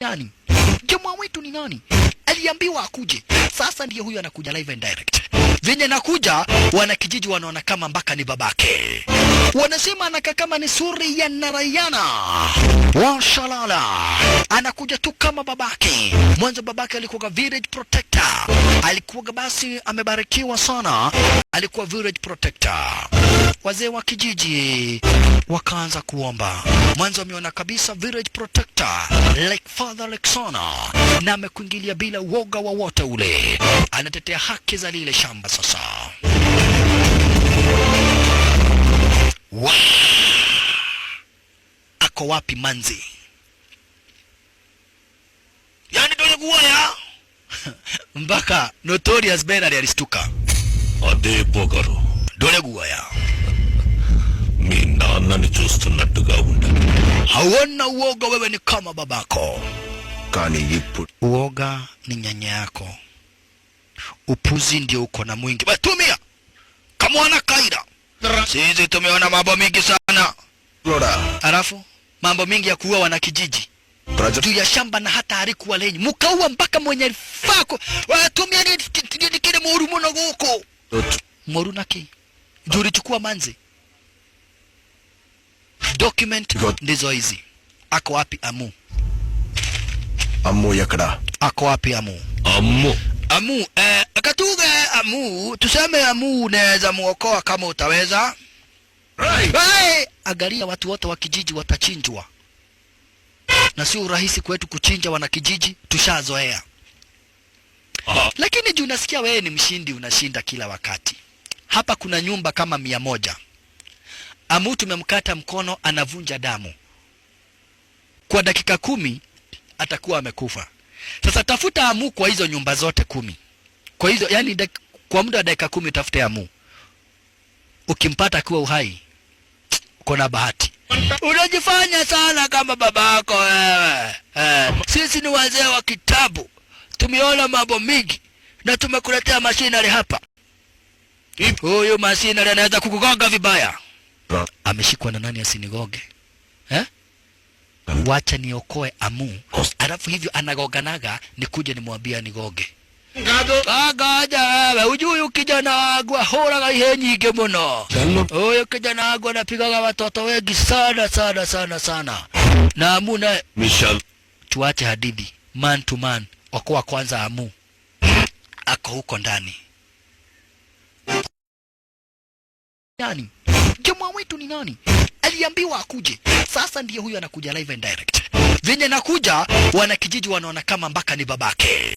nani? Jamaa wetu ni nani? Aliambiwa akuje. Sasa ndiye huyu anakuja live and direct. Venye nakuja, wanakijiji wanaona kama mpaka ni babake. Wanasema anakaa kama ni suri ya Narayana. Washalala. Anakuja tu kama babake. Mwanzo babake alikuwa village protector. Alikuwa basi amebarikiwa sana. Alikuwa village protector. Wazee wa kijiji wakaanza kuomba. Mwanzo ameona kabisa village protector like father like son, na amekuingilia bila woga wowote ule. Anatetea haki za lile shamba sasa. Ako wapi manzi? Yani dole guaya. Mpaka Notorious Bernard alistuka. Ade Bogaro. Dole guaya. Mi naannani చూస్తున్నట్టుగా ఉంది. Hawana uoga, wewe ni kama babako. Kani ipu. Uoga ni nyanya yako. Upuzi ndio uko na mwingi. Tumia kama wana kaida. Sisi tumeona mambo mingi sana. Loda. Alafu mambo mingi ya kuua wana kijiji. Juu ya shamba na hata harikuwa lenye. Mukaua mpaka mwenye fako. Tumia ni kile moru muna guko. Moru naki. Juu ulichukua manzi. Document ndizo hizi. Ako wapi Amu? Amu yakada. Ako wapi Amu? Amu, akatuge Amu, tuseme Amu unaweza muokoa kama utaweza. Hey! Angalia watu wote wa kijiji watachinjwa. Na sio rahisi kwetu kuchinja wana kijiji, tushazoea. Lakini juu nasikia wewe ni mshindi, unashinda kila wakati. Hapa kuna nyumba kama 100. Amu tumemkata mkono, anavunja damu. Kwa dakika 10 atakuwa amekufa. Sasa tafuta Amu kwa hizo nyumba zote 10. Kwa hizo yani kwa muda wa dakika 10 tafute Amu. Ukimpata kuwa uhai, uko na bahati. Unajifanya sana kama babako wewe. Sisi ni wazee wa kitabu. Tumeona mambo mingi na tumekuletea machinery hapa. Huyu machinery anaweza kukugonga vibaya. Ameshikwa na nani asinigoge? Wacha niokoe Amu. Alafu hivyo anagoganaga nikuje nimwambia nigoge. Agaja wewe, ujui kijana wangu horaga ihe nyingi muno. Huyu kijana wangu anapigaga watoto wengi sana. Na Amu na Michelle. Tuache hadithi. Man to man. Okoa kwanza Amu. Ako huko ndani. Nani? Jamaa wetu ni nani? Aliambiwa akuje. Sasa ndiye huyu anakuja live and direct. Venye nakuja, wana kijiji wanaona kama mpaka ni babake.